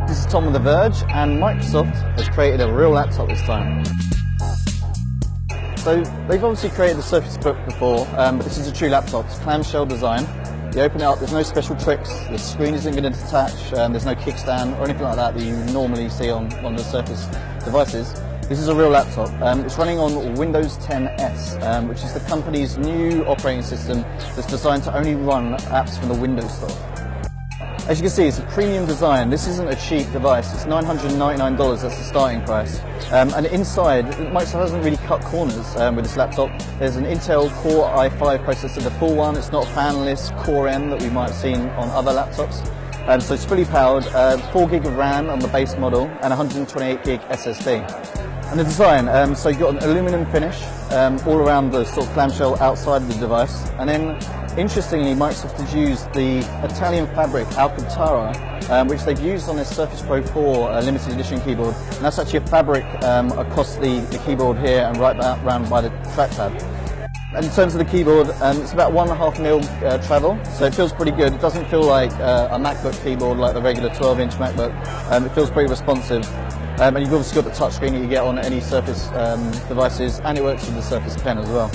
This is Tom with The Verge, and Microsoft has created a real laptop this time. So they've obviously created the Surface Book before, but this is a true laptop. It's clamshell design. You open it up, there's no special tricks, the screen isn't going to detach, there's no kickstand or anything like that you normally see on one of the Surface devices. This is a real laptop. It's running on Windows 10S, which is the company's new operating system that's designed to only run apps from the Windows Store. As you can see, it's a premium design. This isn't a cheap device. It's $999, that's the starting price. And inside, Microsoft hasn't really cut corners with this laptop. There's an Intel Core i5 processor, the full one. It's not a fanless Core M that we might have seen on other laptops. So it's fully powered, 4 gig of RAM on the base model, and 128 gig SSD. And the design, so you've got an aluminum finish all around the sort of clamshell outside of the device. And then, interestingly, Microsoft has used the Italian fabric Alcantara, which they've used on their Surface Pro 4 limited edition keyboard. And that's actually a fabric across the keyboard here and right around by the trackpad. And in terms of the keyboard, it's about 1.5mm travel, so it feels pretty good. It doesn't feel like a MacBook keyboard like the regular 12-inch MacBook. It feels pretty responsive. And you've obviously got the touchscreen that you get on any Surface devices, and it works with the Surface Pen as well.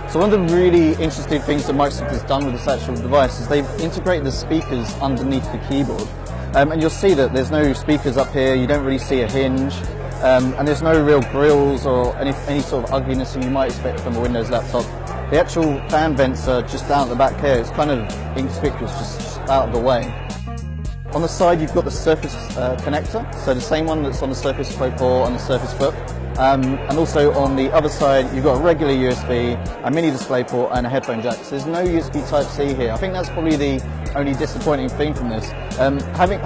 So one of the really interesting things that Microsoft has done with this actual device is they've integrated the speakers underneath the keyboard. And you'll see that there's no speakers up here, you don't really see a hinge, and there's no real grills or any sort of ugliness you might expect from a Windows laptop. The actual fan vents are just down at the back here. It's kind of inconspicuous, just out of the way. On the side, you've got the Surface connector, so the same one that's on the Surface Pro 4 and the Surface Book. And also on the other side, you've got a regular USB, a mini DisplayPort, and a headphone jack. So there's no USB Type-C here. I think that's probably the only disappointing thing from this.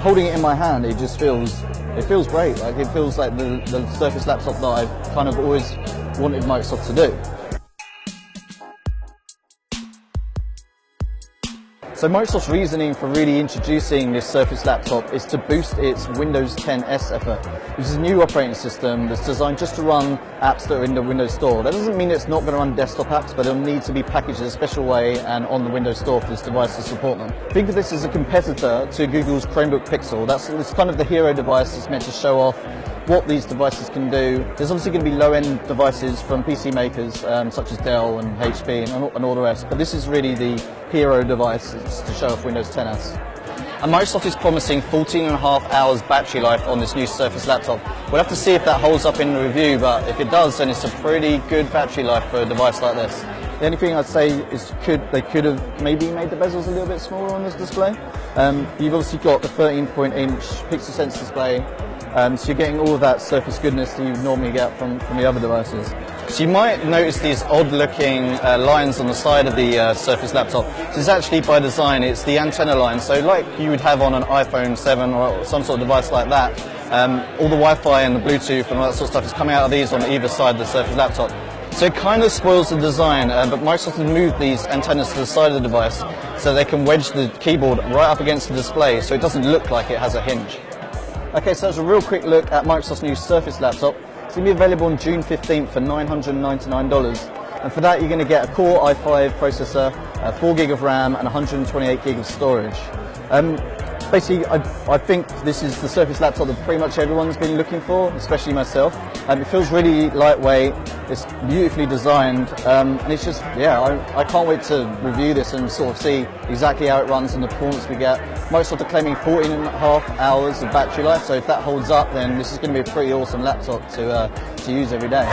Holding it in my hand, it feels great. Like, it feels like the Surface laptop that I've kind of always wanted Microsoft to do. So Microsoft's reasoning for really introducing this Surface laptop is to boost its Windows 10S effort, which is a new operating system that's designed just to run apps that are in the Windows Store. That doesn't mean it's not going to run desktop apps, but it'll need to be packaged in a special way and on the Windows Store for this device to support them. Think of this as a competitor to Google's Chromebook Pixel. It's kind of the hero device that's meant to show off what these devices can do. There's obviously going to be low-end devices from PC makers such as Dell and HP and all the rest, but this is really the hero device to show off Windows 10S. And Microsoft is promising 14.5 hours battery life on this new Surface laptop. We'll have to see if that holds up in the review, but if it does, then it's a pretty good battery life for a device like this. The only thing I'd say is they could have maybe made the bezels a little bit smaller on this display. You've obviously got the 13-inch Pixel Sense display, so you're getting all of that Surface goodness that you would normally get from the other devices. So you might notice these odd-looking lines on the side of the Surface laptop. This is actually by design. It's the antenna line. So like you would have on an iPhone 7 or some sort of device like that, all the Wi-Fi and the Bluetooth and all that sort of stuff is coming out of these on either side of the Surface laptop. So it kind of spoils the design, but Microsoft has moved these antennas to the side of the device so they can wedge the keyboard right up against the display so it doesn't look like it has a hinge. Okay, so that's a real quick look at Microsoft's new Surface laptop. It's going to be available on June 15th for $999. And for that, you're going to get a Core i5 processor, 4 gig of RAM, and 128 gig of storage. Basically, I think this is the Surface laptop that pretty much everyone's been looking for, especially myself. It feels really lightweight, it's beautifully designed, and it's just, yeah, I can't wait to review this and sort of see exactly how it runs and the performance we get. Microsoft are claiming 14.5 hours of battery life, so if that holds up, then this is going to be a pretty awesome laptop to use every day.